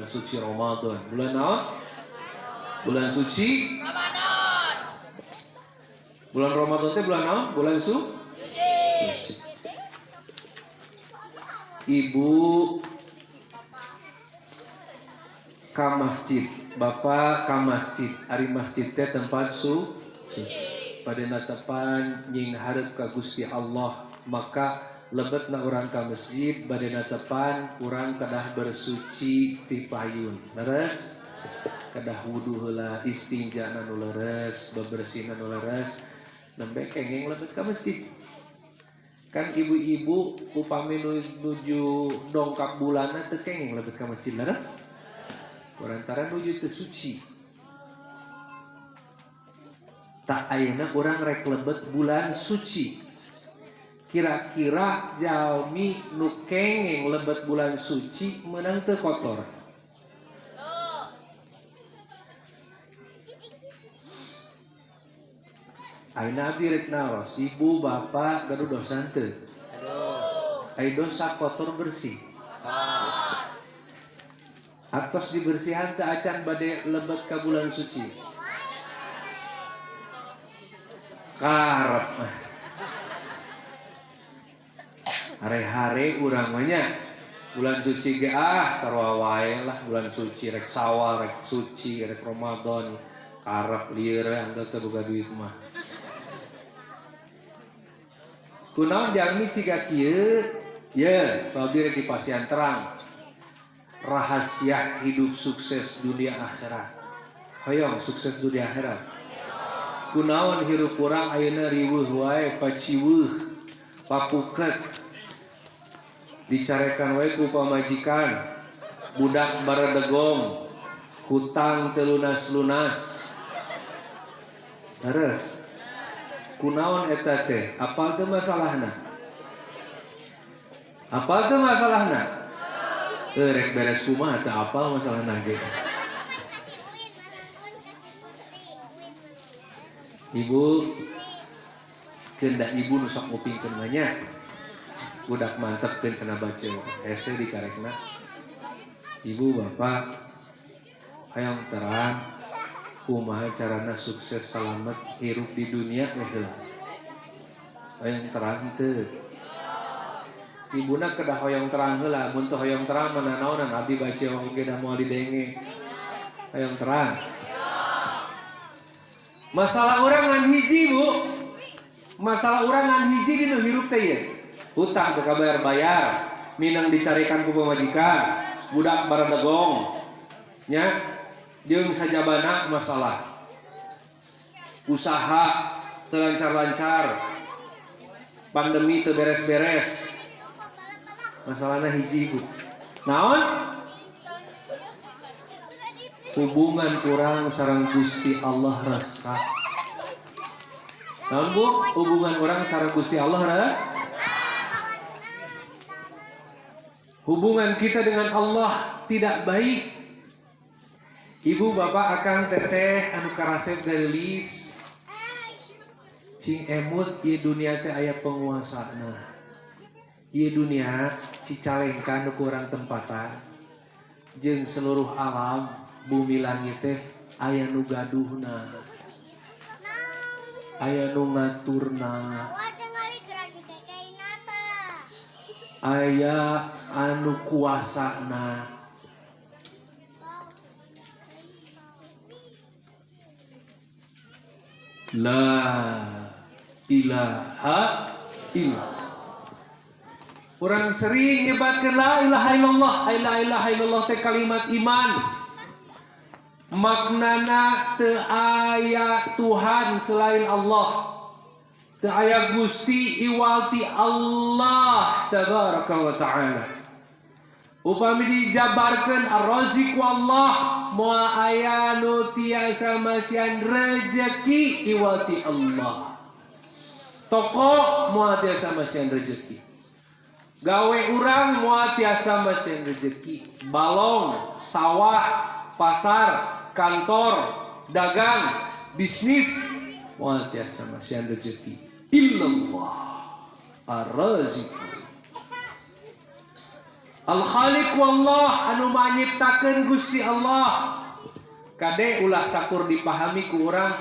suci Ramadan. Bulan naon? Bulan suci Ramadan. Bulan Ramadan teh bulan naon? Bulan suci. Ibu ka masjid, bapak ka masjid. Ari masjid teh tempat suci. Padana tepan nying hareup ka Gusti Allah, maka lebetna urang ka masjid badana tepan urang kedah bersuci ti payun. Leres? Kedah wudu heula, istinja nu leres, bebersih nu leres, nembe kenging lebet ka masjid. Kan ibu-ibu upami nuju dongkap bulanna teu kenging lebet ka masjid, leres? Kurantara nuju teu suci. Tak ayeuna urang rek lebet bulan suci. Kira-kira jalmi nu kenging lebet bulan suci meunang teu kotor? Ayeuna abdi rek naros, ibu bapak gaduh dosa teu? Aya dosa kotor bersih. Atos dibersihan teu acan bade lebet ka bulan suci. Karep. Hare-hare urang mah nya bulan suci ge sarua wae lah, bulan suci rek sawal rek suci rek Ramadan karep lieur anda teu boga duit mah. Kunaon jalmi ciga kieu? Ye, abdi rek dipasihan terang. Rahasia hidup sukses dunia akhirat. Hoyong sukses dunia akhirat. Kunaon hirup urang ayeuna riweuh wae, paciweuh, papuket. Dicarekan wae ku pamajikan, budak baredegong, hutang teu lunas-lunas. Leres? Kunaon eta teh? Apal teu masalahna? Apal teu masalahna? Rek beres kumaha teu apal masalahna ge. Ibu, keunda ibu nu sok ngupingkeun mah nya. Budak mantep kan cenah baca hese dicarekna. Ibu bapak hayang terang kumaha carana sukses salamet hirup di dunia heula. Hayang terang teu? Ibuna kedah hoyong terang heula, mun teu hoyong terang mana naonan abdi baca oge da moal didenge. Hoyong terang. Masalah urang ngan hiji, Bu. Masalah urang ngan hiji dinu hirup teh ye. Hutang teu kabayar-bayar, minang dicarikan ku pamajikan, budak baredegong nya jeung sajabana masalah. Usaha teu lancar-lancar, pandemi teu beres-beres. Masalahna hiji, Bu. Naon? Hubungan kurang sareng Gusti Allah resah. Naon, Bu? Hubungan urang sareng Gusti Allah resah? Hubungan kita dengan Allah tidak baik. Ibu bapak akang teteh anu karasep geulis cing emut ieu dunia teh aya penguasana. Ieu dunia cicalengkan ku urang tempatan jeung seluruh alam bumi langit teh aya nu gaduhna, aya nu ngaturna, aya anu kuasana. La ilaha illallah. Urang sering nyebatkeun la ilaha illallah. La ilaha illallah teh kalimat iman. Maknana teu aya Tuhan selain Allah. Teu aya Gusti iwalti Allah tabaraka wa ta'ala. Upami dijabarkeun ar-raziq wallah, moal aya nu tiasa masihan rezeki iwalti Allah. Toko moal tiasa masihan rezeki. Gawe urang moal tiasa masihan rezeki. Balong, sawah, pasar, kantor, dagang, bisnis moal tiasa masihan rezeki. Illallah ar-raziq. Al Khaliq wallah anu manyiptakeun Gusti Allah. Kade ulah sakur dipahami ku urang